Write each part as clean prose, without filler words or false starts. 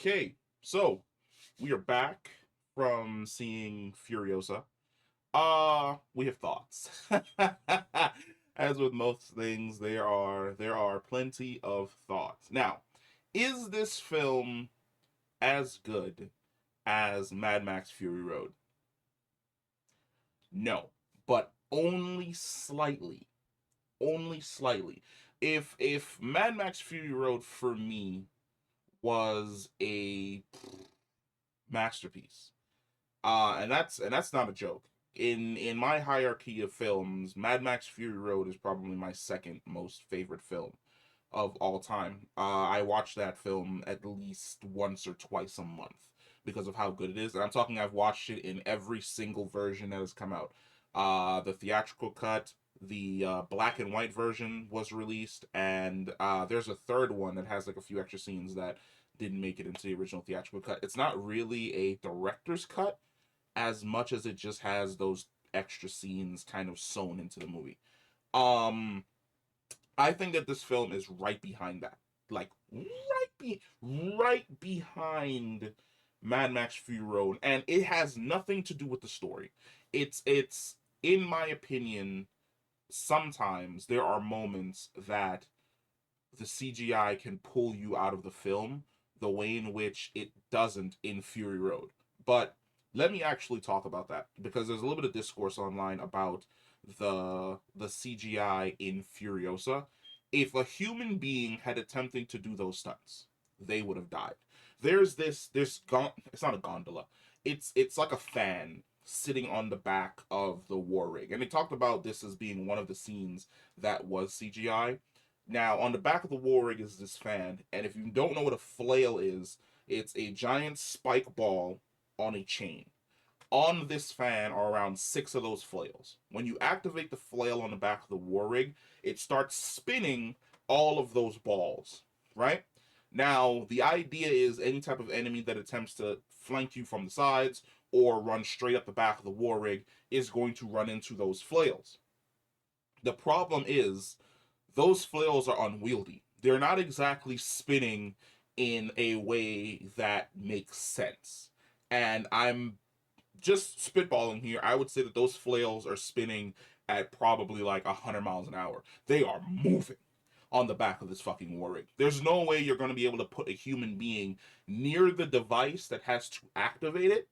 Okay, so we are back from seeing Furiosa. We have thoughts. As with most things, there are plenty of thoughts. Now, is this film as good as Mad Max Fury Road? No, but only slightly. Only slightly. If Mad Max Fury Road for me was a masterpiece. And that's not a joke. In my hierarchy of films, Mad Max Fury Road is probably my second most favorite film of all time. I watch that film at least once or twice a month because of how good it is. And I'm talking I've watched it in every single version that has come out. The theatrical cut, the black and white version was released, and there's a third one that has like a few extra scenes that didn't make it into the original theatrical cut. It's not really a director's cut as much as it just has those extra scenes kind of sewn into the movie. Um, I think that this film is right behind that, like right behind Mad Max Fury Road, and it has nothing to do with the story. It's in my opinion, sometimes there are moments that the CGI can pull you out of the film the way in which it doesn't in Fury Road. But let me actually talk about that because there's a little bit of discourse online about the CGI in Furiosa. If a human being had attempted to do those stunts, they would have died. It's not a gondola. It's like a fan sitting on the back of the war rig. And they talked about this as being one of the scenes that was CGI. Now, on the back of the war rig is this fan, and if you don't know what a flail is, it's a giant spike ball on a chain. On this fan are around six of those flails. When you activate the flail on the back of the war rig, it starts spinning all of those balls, right? Now, the idea is any type of enemy that attempts to flank you from the sides or run straight up the back of the war rig is going to run into those flails. The problem is those flails are unwieldy. They're not exactly spinning in a way that makes sense. And I'm just spitballing here. I would say that those flails are spinning at probably like 100 miles an hour. They are moving on the back of this fucking war rig. There's no way you're going to be able to put a human being near the device that has to activate it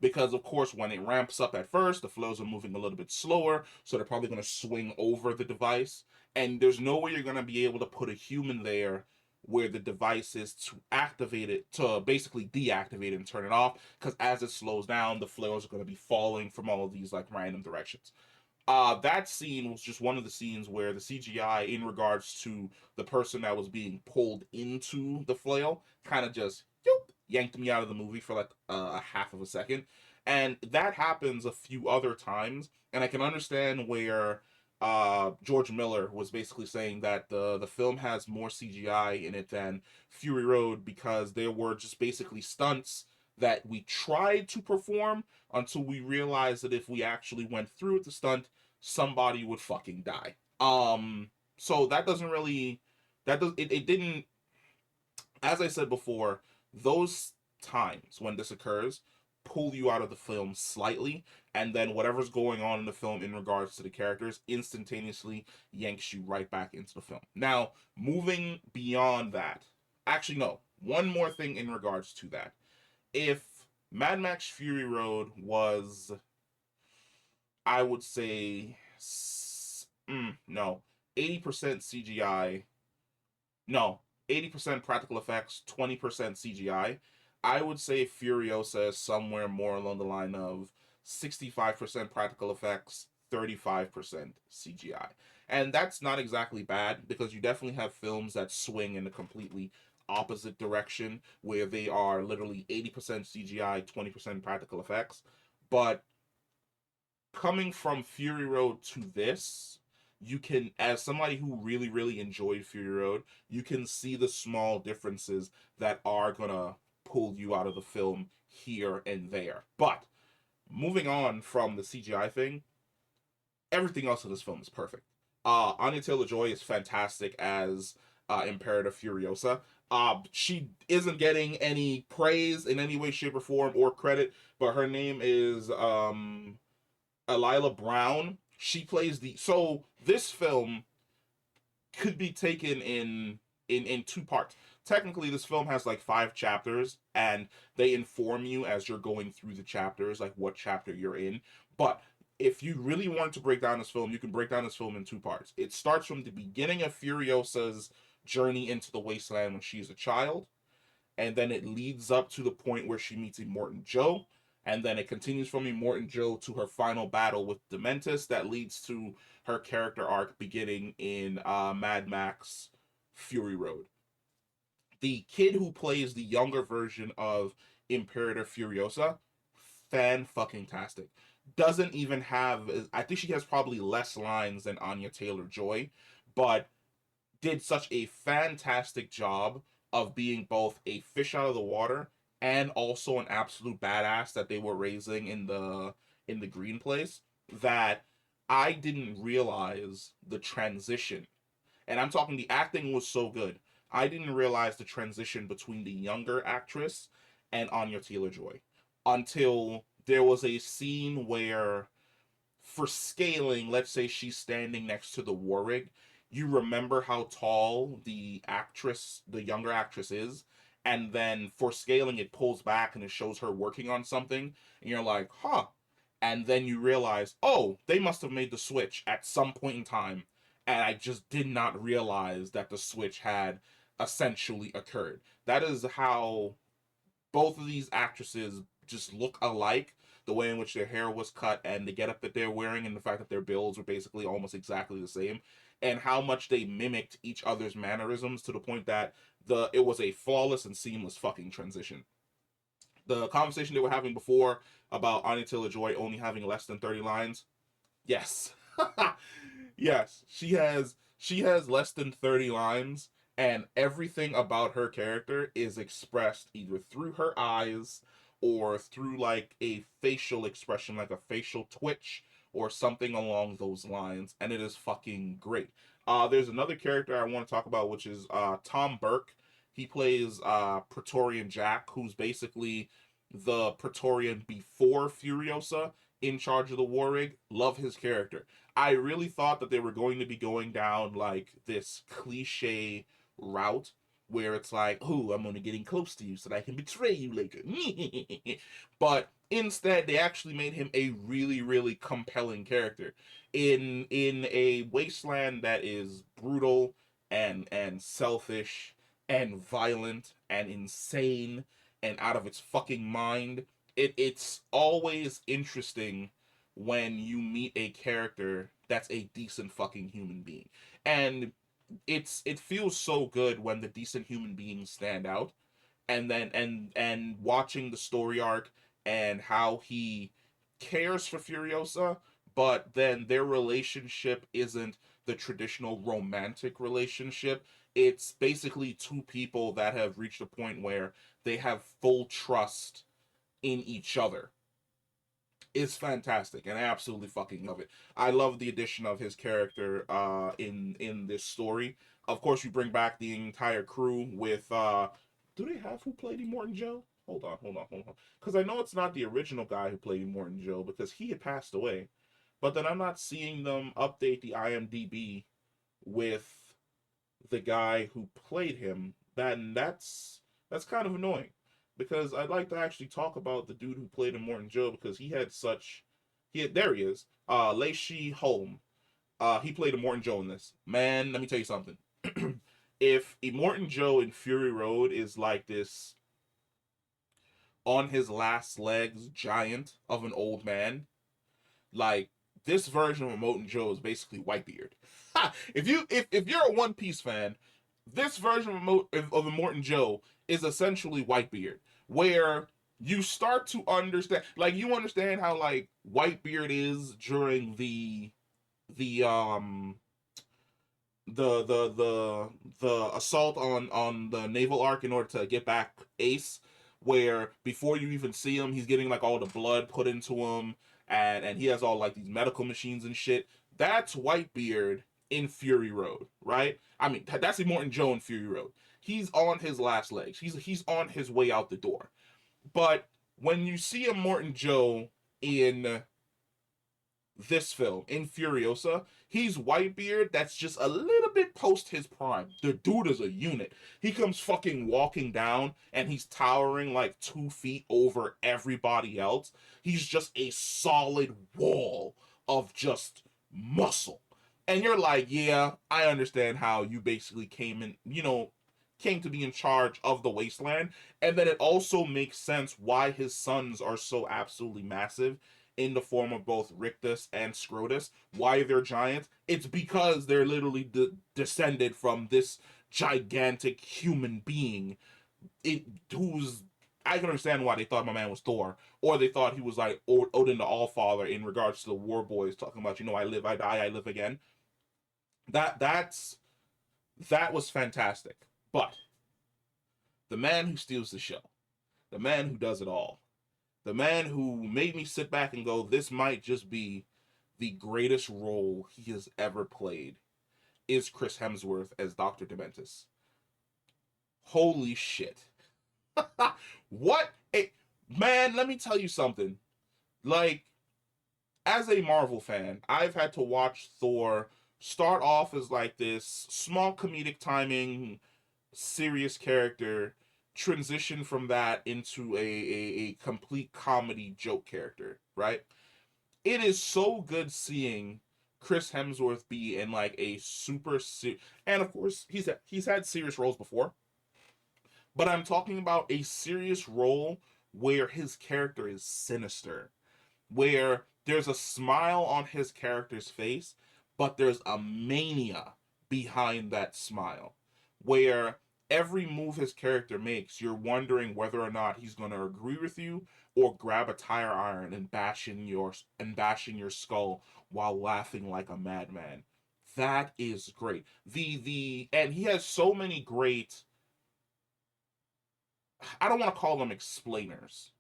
because of course when it ramps up at first the flows are moving a little bit slower, so they're probably going to swing over the device, and there's no way you're going to be able to put a human there where the device is to activate it, to basically deactivate it and turn it off, because as it slows down the flows are going to be falling from all of these like random directions. That scene was just one of the scenes where the CGI, in regards to the person that was being pulled into the flail, kind of just yanked me out of the movie for like a half of a second. And that happens a few other times. And I can understand where George Miller was basically saying that the film has more CGI in it than Fury Road because there were just basically stunts that we tried to perform until we realized that if we actually went through with the stunt, somebody would fucking die. So that doesn't really it didn't, as I said before, those times when this occurs pull you out of the film slightly, and then whatever's going on in the film in regards to the characters instantaneously yanks you right back into the film. Now, moving beyond that, actually, no, one more thing in regards to that. If Mad Max Fury Road was, I would say, no, 80% CGI, no, 80% practical effects, 20% CGI. I would say Furiosa is somewhere more along the line of 65% practical effects, 35% CGI. And that's not exactly bad because you definitely have films that swing in a completely opposite direction where they are literally 80% CGI, 20% practical effects. But coming from Fury Road to this, you can, as somebody who really enjoyed Fury Road, you can see the small differences that are gonna pull you out of the film here and there. But moving on from the CGI thing, everything else in this film is perfect. Anya Taylor-Joy is fantastic as Imperator Furiosa. She isn't getting any praise in any way, shape, or form or credit, but her name is Elila Brown. She plays the so this film could be taken in two parts. Technically, this film has like 5 chapters, and they inform you as you're going through the chapters, like what chapter you're in. But if you really want to break down this film, you can break down this film in 2 parts. It starts from the beginning of Furiosa's journey into the wasteland when she's a child, and then it leads up to the point where she meets Immortan Joe, and then it continues from Immortan Joe to her final battle with Dementus that leads to her character arc beginning in Mad Max Fury Road. The kid who plays the younger version of Imperator Furiosa, fan fucking tastic. Doesn't even have, I think she has probably less lines than Anya Taylor Joy, but did such a fantastic job of being both a fish out of the water and also an absolute badass that they were raising in the green place, that I didn't realize the transition. And I'm talking, the acting was so good. I didn't realize the transition between the younger actress and Anya Taylor Joy until there was a scene where, for scaling, let's say she's standing next to the war rig, you remember how tall the actress, the younger actress is, and then for scaling, it pulls back and it shows her working on something, and you're like, huh. And then you realize, oh, they must have made the switch at some point in time, and I just did not realize that the switch had essentially occurred. That is how both of these actresses just look alike. The way in which their hair was cut and the getup that they're wearing, and the fact that their builds were basically almost exactly the same, and how much they mimicked each other's mannerisms to the point that it was a flawless and seamless fucking transition. The conversation they were having before about Anya Taylor Joy only having less than 30 lines, yes. Yes, she has less than 30 lines, and everything about her character is expressed either through her eyes or through like a facial expression, like a facial twitch or something along those lines, and it is fucking great. There's another character I want to talk about, which is Tom Burke. He plays Praetorian Jack, who's basically the Praetorian before Furiosa, in charge of the war rig. Love his character. I really thought that they were going to be going down like this cliche route where it's like, oh, I'm only getting close to you so that I can betray you later. But instead, they actually made him a really, really compelling character in a wasteland that is brutal and selfish and violent and insane and out of its fucking mind. It's always interesting when you meet a character that's a decent fucking human being. And it feels so good when the decent human beings stand out, and then and watching the story arc and how he cares for Furiosa, but then their relationship isn't the traditional romantic relationship. It's basically two people that have reached a point where they have full trust in each other. Is fantastic, and I absolutely fucking love it. I love the addition of his character in this story. Of course, you bring back the entire crew with do they have who played Immortan Joe? Hold on. Because I know it's not the original guy who played Immortan Joe because he had passed away. But then I'm not seeing them update the IMDb with the guy who played him. That's kind of annoying because I'd like to actually talk about the dude who played Immortan Joe because he had such there he is. Lacey Holm. He played Immortan Joe in this. Man, let me tell you something. If Immortan Joe in Fury Road is like this on his last legs giant of an old man, like this version of Immortan Joe is basically Whitebeard. If you're a One Piece fan, this version of Immortan Joe is essentially Whitebeard, where you start to understand, like you understand how like Whitebeard is during the the assault on the naval arc in order to get back Ace, where before you even see him, he's getting like all the blood put into him, and he has all like these medical machines and shit. That's Whitebeard in Fury Road, right? I mean, that's Immortan Joe in Fury Road. he's on his last legs. He's on his way out the door. But when you see a Morton Joe in this film, in Furiosa, he's Whitebeard that's just a little bit post his prime. The dude is a unit. He comes fucking walking down and he's towering like 2 feet over everybody else. He's just a solid wall of just muscle. And you're like, yeah, I understand how you basically came in, came to be in charge of the wasteland. And then it also makes sense why his sons are so absolutely massive in the form of both Rictus and Scrotus. Why they're giants? It's because they're literally descended from this gigantic human being. Who's I can understand why they thought my man was Thor, or they thought he was like Odin the Allfather in regards to the War Boys talking about, I live, I die, I live again. That was fantastic. But the man who steals the show, the man who does it all, the man who made me sit back and go, this might just be the greatest role he has ever played, is Chris Hemsworth as Dr. Dementus. Holy shit. What a man, let me tell you something. Like, as a Marvel fan, I've had to watch Thor start off as like this small comedic timing, serious character, transition from that into a complete comedy joke character, right? It is so good seeing Chris Hemsworth be in like a and of course he's had serious roles before, but I'm talking about a serious role where his character is sinister, where there's a smile on his character's face, but there's a mania behind that smile, where every move his character makes, you're wondering whether or not he's going to agree with you or grab a tire iron and bashing your skull while laughing like a madman. That is great. And he has so many great, I don't want to call them explainers,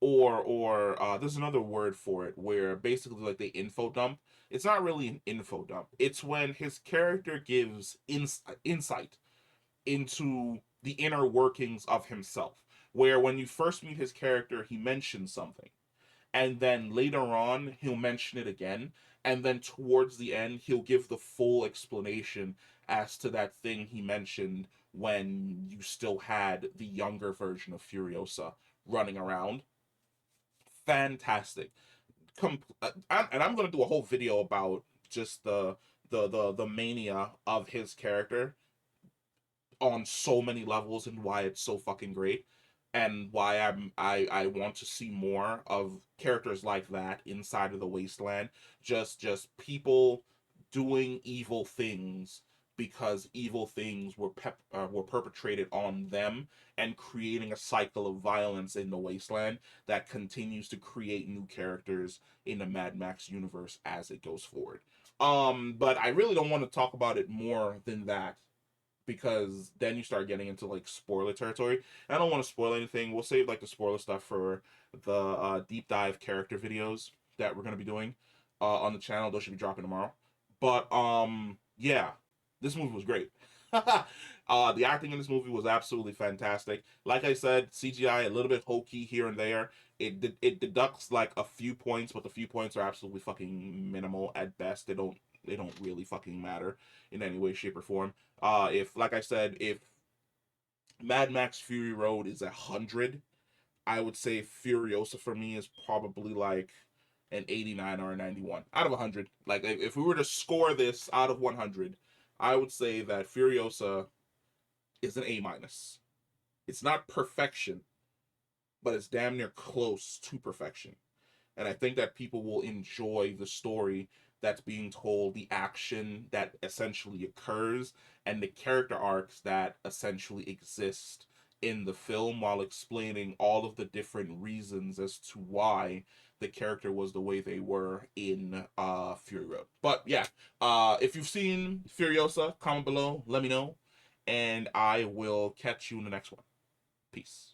or there's another word for it where basically like they info dump. It's not really an info dump. It's when his character gives insight into the inner workings of himself. Where when you first meet his character, he mentions something, and then later on he'll mention it again, and then towards the end he'll give the full explanation as to that thing he mentioned when you still had the younger version of Furiosa running around. Fantastic. And I'm gonna do a whole video about just the mania of his character on so many levels and why it's so fucking great, and why I want to see more of characters like that inside of the wasteland. Just people doing evil things because evil things were perpetrated on them, and creating a cycle of violence in the wasteland that continues to create new characters in the Mad Max universe as it goes forward. But I really don't want to talk about it more than that, because then you start getting into like spoiler territory. I don't want to spoil anything. We'll save like the spoiler stuff for the deep dive character videos that we're gonna be doing on the channel. Those should be dropping tomorrow. But yeah, this movie was great. The acting in this movie was absolutely fantastic. Like I said, CGI a little bit hokey here and there. It deducts like a few points, but the few points are absolutely fucking minimal at best. They don't really fucking matter in any way, shape, or form. If like I said, if Mad Max Fury Road is 100, I would say Furiosa for me is probably like an 89 or a 91 out of 100. Like if we were to score this out of 100, I would say that Furiosa is an A minus. It's not perfection, but it's damn near close to perfection. And I think that people will enjoy the story that's being told, the action that essentially occurs, and the character arcs that essentially exist in the film, while explaining all of the different reasons as to why the character was the way they were in Fury Road. But yeah, if you've seen Furiosa, comment below, let me know, and I will catch you in the next one. Peace.